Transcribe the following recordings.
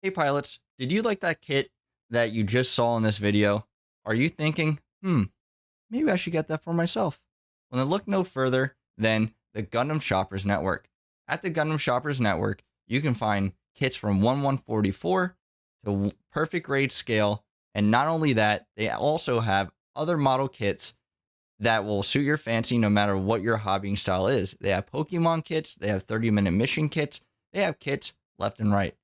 Hey pilots, did you like that kit that you just saw in this video? Are you thinking, maybe I should get that for myself? Well, then look no further than the Gundam Shoppers Network. At the Gundam Shoppers Network, you can find kits from 1/144 to perfect grade scale, and not only that, they also have other model kits that will suit your fancy no matter what your hobbying style is. They have Pokemon kits, they have 30-minute mission kits, they have kits left and right.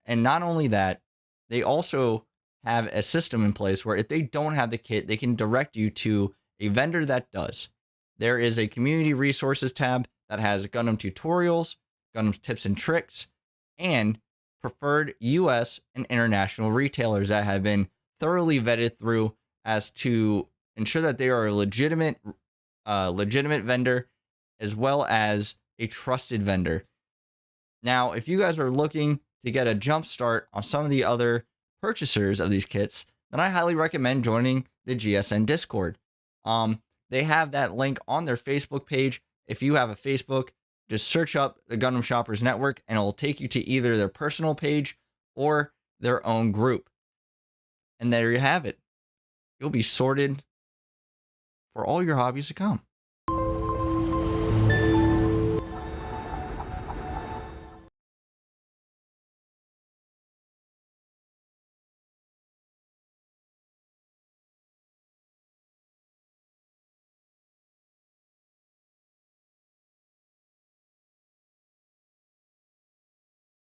And not only that, they also have a system in place where if they don't have the kit, they can direct you to a vendor that does. There is a community resources tab that has Gundam tutorials, Gundam tips and tricks, and preferred US and international retailers that have been thoroughly vetted through as to ensure that they are a legitimate vendor as well as a trusted vendor. Now, if you guys are looking to get a jump start on some of the other purchasers of these kits, then I highly recommend joining the GSN Discord. They have that link on their Facebook page. If you have a Facebook, just search up the Gundam Shoppers Network and it will take you to either their personal page or their own group. And there you have it. You'll be sorted for all your hobbies to come.